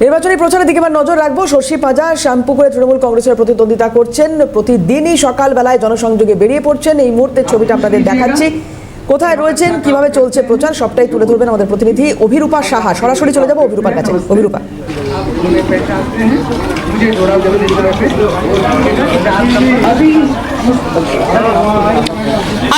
নির্বাচনী প্রচারের দিকে এবার নজর রাখবো। শশী পাজা শ্যামপুকুরে তৃণমূল কংগ্রেসের প্রতিদ্বন্দ্বিতা করছেন। প্রতিদিনই সকালবেলায় জনসংযোগে বেরিয়ে পড়ছেন। এই মুহূর্তে ছবিটা আপনাদের দেখাচ্ছি। কোথায় রয়েছেন, কিভাবে চলছে প্রচার, সবটাই তুলে ধরবেন আমাদের প্রতিনিধি অভিরূপা সাহা। সরাসরি চলে যাবো অভিরূপার কাছে। অভিরূপা,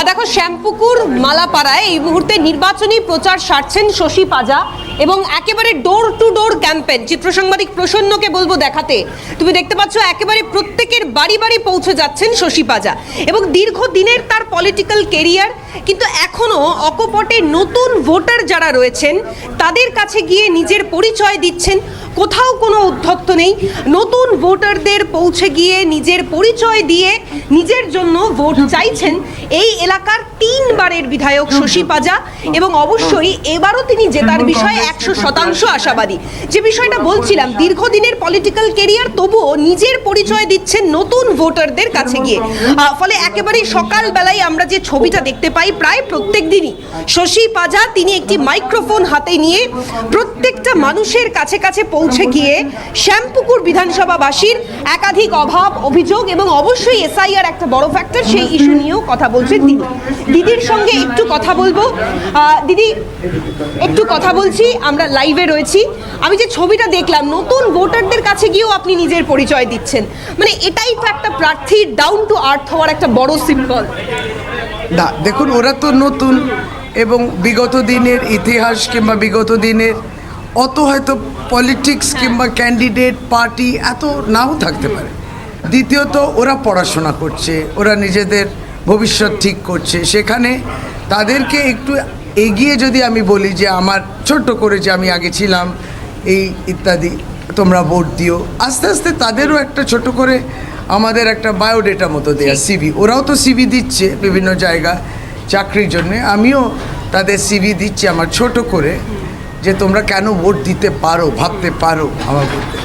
দেখো শ্যামপুকুর মালাপাড়ায় এই মুহূর্তে নির্বাচনী প্রচার সারছেন শশী পাজা এবং একেবারে ডোর টু ডোর ক্যাম্পেন। চিত্র সাংবাদিক প্রসন্নকে বলবো দেখাতে। তুমি দেখতে পাচ্ছ একেবারে প্রত্যেকের বাড়ি বাড়ি পৌঁছে যাচ্ছেন শশী পাজা এবং দীর্ঘদিনের তার পলিটিক্যাল কেরিয়ার, কিন্তু এখনো অকপটে নতুন ভোটার যারা রয়েছেন তাদের কাছে গিয়ে নিজের পরিচয় দিচ্ছেন। কোথাও কোনো উদ্ধত্ত নেই, নতুন ভোটারদের পৌঁছে গিয়ে নিজের পরিচয় দিয়ে নিজের জন্য ভোট চাইছেন এই এলাকার 3 বারের বিধায়ক শশী পাজা এবং অবশ্যই এবারও তিনি জেতার বিষয়ে 100% আশাবাদী। যে বিষয়টা বলছিলাম, দীর্ঘদিনের পলিটিক্যাল কেরিয়ার, তবুও নিজের পরিচয় দিচ্ছেন নতুন ভোটারদের কাছে গিয়ে। ফলে একেবারেই সকালবেলায় আমরা যে ছবিটা দেখতে পাই প্রায় প্রত্যেক দিনই শশী পাজা তিনি একটি মাইক্রোফোন হাতে নিয়ে প্রত্যেকটা মানুষের কাছে কাছে পৌঁছে গিয়ে শ্যামপুকুর বিধানসভাবাসীর একাধিক অভাব অভিযোগ এবং অবশ্যই এসআইআর একটা বড় ফ্যাক্টর, সেই ইস্যু নিয়েও কথা বলছেন তিনি। দিদির সঙ্গে একটু কথা বলবো। দিদি, একটু কথা বলছি, আমরা লাইভে রয়েছি। আমি যে ছবিটা দেখলাম, নতুন ভোটারদের কাছে গিয়েও আপনি নিজের পরিচয় দিচ্ছেন, মানে এটাই তো একটা প্রার্থীর ডাউন টু আর্থ হওয়ার একটা বড় সিম্বল। না, দেখুন, ওরা তো নতুন এবং বিগত দিনের ইতিহাস কিংবা বিগত দিনের অত হয়তো পলিটিক্স কিংবা ক্যান্ডিডেট পার্টি এত নাও থাকতে পারে। দ্বিতীয়ত ওরা পড়াশোনা করছে, ওরা নিজেদের ভবিষ্যৎ ঠিক করছে। সেখানে তাদেরকে একটু এগিয়ে যদি আমি বলি যে আমার ছোট্ট করে যে আমি আগে ছিলাম এই ইত্যাদি, তোমরা ভোট দিও, আস্তে আস্তে তাদেরও একটা ছোট করে আমাদের একটা বায়োডেটা মতো দেয়া সিভি, ওরাও তো সিভি দিচ্ছে বিভিন্ন জায়গা চাকরির জন্যে, আমিও তাদের সিভি দিচ্ছি আমার ছোট করে, যে তোমরা কেন ভোট দিতে পারো, ভাবতে পারো আমার ভোটে।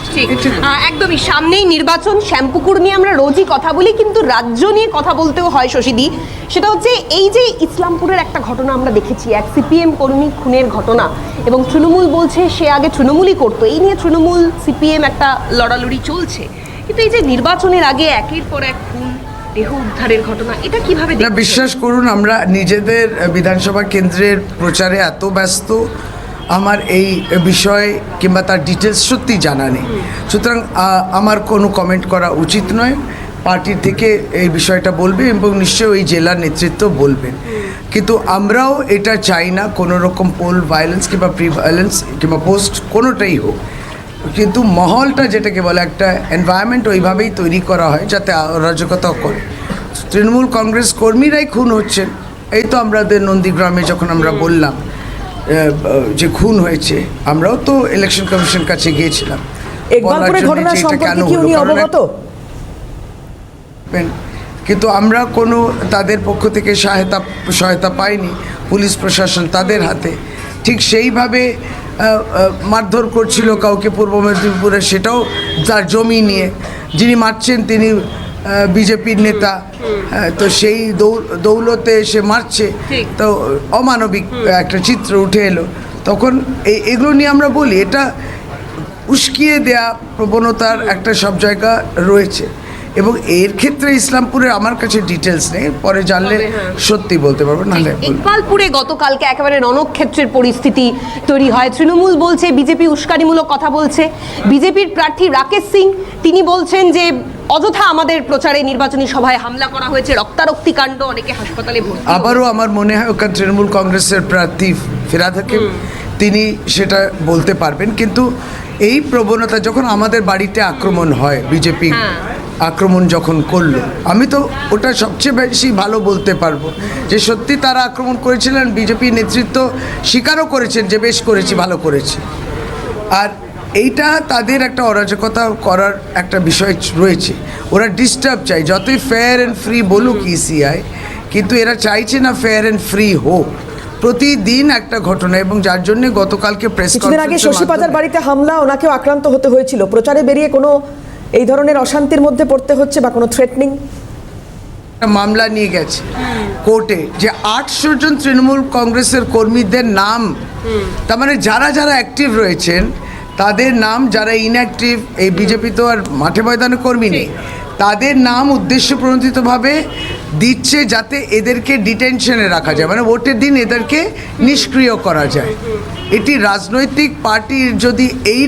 একদমই সামনেই নির্বাচন। শ্যামপুকুর নিয়ে আমরা রোজই কথা বলি, কিন্তু রাজ্য নিয়ে কথা বলতেও হয় শশীদি। সেটা হচ্ছে এই যে ইসলামপুরের একটা ঘটনা আমরা দেখেছি, এক সিপিএম কর্মী খুনের ঘটনা, এবং তৃণমূল বলছে সে আগে তৃণমূলই করতো। এই নিয়ে তৃণমূল সিপিএম একটা লড়ালড়ি চলছে, কিন্তু এই যে নির্বাচনের আগে একের পর এক খুন, দেহ উদ্ধারের ঘটনা, এটা কিভাবে দেখছেন? বিশ্বাস করুন, আমরা নিজেদের বিধানসভা কেন্দ্রের প্রচারে এত ব্যস্ত, আমার এই বিষয় কিংবা তার ডিটেলস সত্যি জানা নেই। সুতরাং আমার কোনো কমেন্ট করা উচিত নয়। পার্টির থেকে এই বিষয়টা বলবে এবং নিশ্চয়ই ওই জেলার নেতৃত্ব বলবেন, কিন্তু আমরাও এটা চাই না কোনো রকম পোল ভায়োলেন্স কিংবা প্রি ভায়োলেন্স কিংবা পোস্ট কোনোটাই হোক, কিন্তু মহলটা যেটাকে বলে একটা এনভায়রনমেন্ট ওইভাবেই তৈরি করা হয় যাতে অরাজকতা করে। তৃণমূল কংগ্রেস কর্মীরাই খুন হচ্ছেন। এই তো আমাদের নন্দীগ্রামে যখন আমরা বললাম যে খুন হয়েছে, আমরাও তো ইলেকশন কমিশন কাছে গিয়েছিলাম, কিন্তু আমরা কোনো তাদের পক্ষ থেকে সহায়তা পাইনি। পুলিশ প্রশাসন তাদের হাতে ঠিক সেইভাবে মারধর করছিল কাউকে পূর্ব মেদিনীপুরে, সেটাও তার জমি নিয়ে। যিনি মারছেন তিনি বিজেপির নেতা, তো সেই দৌলতে এসে মারছে, তো অমানবিক একটা চিত্র উঠে এলো। তখন এগুলো নিয়ে আমরা বলি এটা উস্কিয়ে দেয়া প্রবণতার একটা সব জায়গা রয়েছে, এবং এর ক্ষেত্রে ইসলামপুরের আমার কাছে ডিটেলস নেই, পরে জানলে সত্যি বলতে পারবো। নাহলে ইকবালপুরে গতকালকে একেবারে রণক্ষেত্রের পরিস্থিতি তৈরি হয়। তৃণমূল বলছে বিজেপি উস্কানিমূলক কথা বলছে। বিজেপির প্রার্থী রাকেশ সিং তিনি বলছেন যে অযথা আমাদের প্রচারে নির্বাচনী সভায় হামলা করা হয়েছে, রক্তারক্তি কাণ্ড, অনেকে হাসপাতালে ভর্তি। আবারও আমার মনে হয় ওখানে তৃণমূল কংগ্রেসের প্রার্থী ফিরাদ হাকিম তিনি সেটা বলতে পারবেন, কিন্তু এই প্রবণতা যখন আমাদের বাড়িতে আক্রমণ হয়, বিজেপি আক্রমণ যখন করলো, আমি তো ওটা সবচেয়ে বেশি ভালো বলতে পারবো যে সত্যি তারা আক্রমণ করেছিলেন। বিজেপি নেতৃত্ব স্বীকারও করেছেন যে বেশ করেছি, ভালো করেছি। আর এইটা তাদের একটা অরাজকতা করার একটা বিষয় রয়েছে। ওরা ডিস্টার্ব চাই, যতই ফেয়ার অ্যান্ড ফ্রি বলুক ইসিআই, কিন্তু এরা চাইছে না ফেয়ার অ্যান্ড ফ্রি হোক। প্রতিদিন একটা ঘটনা, এবং যার জন্য গতকালকে প্রেস কনফারেন্সের আগে শশী পাজার বাড়িতে হামলা, ওনাকেও আক্রান্ত হতে হয়েছিল। প্রচারে বেরিয়ে কোনো এই ধরনের অশান্তির মধ্যে পড়তে হচ্ছে বা কোনো থ্রেটনিং? মামলা নিয়ে গেছে কোর্টে যে 800 জন তৃণমূল কংগ্রেসের কর্মীদের নাম, তার মানে যারা যারা অ্যাক্টিভ রয়েছেন তাদের নাম যারা ইনঅ্যাক্টিভ, এই বিজেপি তো আর মাঠে ময়দানে কর্মী নেই, তাদের নাম উদ্দেশ্যপ্রণোদিতভাবে দিচ্ছে যাতে এদেরকে ডিটেনশনে রাখা যায়, মানে ভোটের দিন এদেরকে নিষ্ক্রিয় করা যায়। এটি রাজনৈতিক পার্টির যদি এই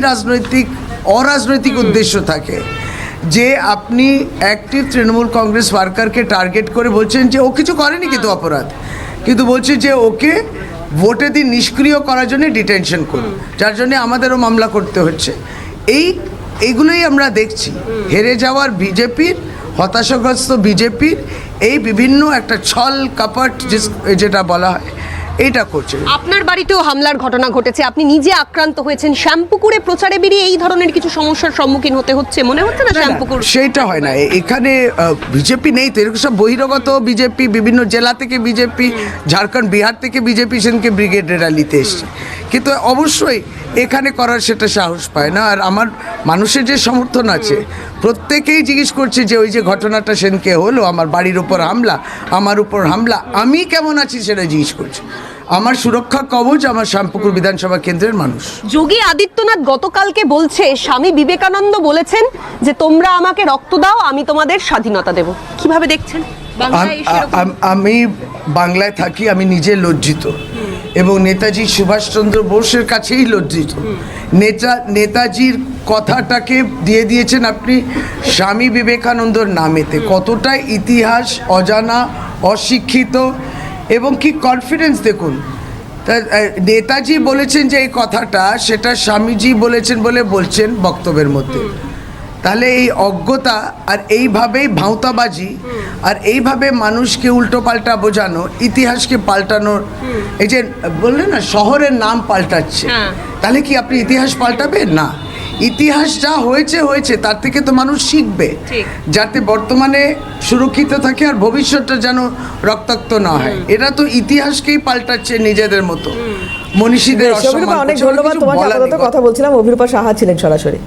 অরাজনৈতিক উদ্দেশ্য থাকে যে আপনি অ্যাক্টিভ তৃণমূল কংগ্রেস ওয়ার্কারকে টার্গেট করে বলছেন যে ও কিছু করেনি কিন্তু অপরাধ, কিন্তু বলছে যে ওকে ভোটের দিন নিষ্ক্রিয় করার জন্য ডিটেনশন করুন, যার জন্য আমাদেরও মামলা করতে হচ্ছে। এইগুলোই আমরা দেখছি হেরে যাওয়ার বিজেপির, হতাশাগ্রস্ত বিজেপির এই বিভিন্ন একটা ছল কাপট যেটা বলা হয় এইটা করছে। আপনার বাড়িতেও হামলার ঘটনা ঘটেছে, আপনি নিজে আক্রান্ত হয়েছেন, শ্যামপুকুরে প্রচারে বেরিয়ে এই ধরনের কিছু সমস্যার সম্মুখীন হতে হচ্ছে মনে হচ্ছে না? শ্যামপুকুর সেইটা হয় না, এখানে বিজেপি নেই তো, এরকম সব বহিরাগত বিজেপি, বিভিন্ন জেলা থেকে বিজেপি, ঝাড়খণ্ড বিহার থেকে বিজেপি সেদিনকে ব্রিগেডের র্যালিতে এসছে, কিন্তু অবশ্যই এখানে করার সেটা সাহস পায় না। আর আমার মানুষের যে সমর্থন আছে প্রত্যেকেই জিজ্ঞেস করছে যে ওই যে ঘটনাটা সেদিনকে হলো, আমার বাড়ির উপর হামলা, আমার উপর হামলা, আমি কেমন আছি সেটা জিজ্ঞেস করছে। আমার সুরক্ষা কবচ আমার শ্যামপুকুর বিধানসভা কেন্দ্রের মানুষ। যোগী আদিত্যনাথ গতকালকে বলছে স্বামী বিবেকানন্দ বলেছেন যে তোমরা আমাকে রক্ত দাও, আমি তোমাদের স্বাধীনতা দেব। কিভাবে দেখছেন? আমি বাংলায় থাকি, আমি নিজে লজ্জিত এবং নেতাজি সুভাষচন্দ্র বোসের কাছেই লজ্জিত। নেতাজির কথাটাকে দিয়ে দিয়েছেন আপনি স্বামী বিবেকানন্দর নামেতে। কতটা ইতিহাস অজানা, অশিক্ষিত এবং কি কনফিডেন্স দেখুন। নেতাজি বলেছেন যে এই কথাটা, সেটা স্বামীজি বলেছেন বলে বলছেন বক্তব্যের মধ্যে। তাহলে এই অজ্ঞতা আর এইভাবেই ভাঁওতাবাজি আর এইভাবে মানুষকে উল্টো পাল্টা বোঝানো, ইতিহাসকে পাল্টানোর, এই যে বললেন না শহরের নাম পাল্টাচ্ছে, তাহলে কি আপনি ইতিহাস পাল্টাবেন? না, ইতিহাস যা হয়েছে হয়েছে, তার থেকে তো মানুষ শিখবে যাতে বর্তমানে সুরক্ষিত থাকে আর ভবিষ্যৎটা যেন রক্তাক্ত না হয়। এরা তো ইতিহাসকেই পাল্টাচ্ছে নিজেদের মতো। মনীষীদের অনেক ধন্যবাদ। তোমাকে কথা বলছিলাম, অভিরূপা সাহা ছিলেন সরাসরি।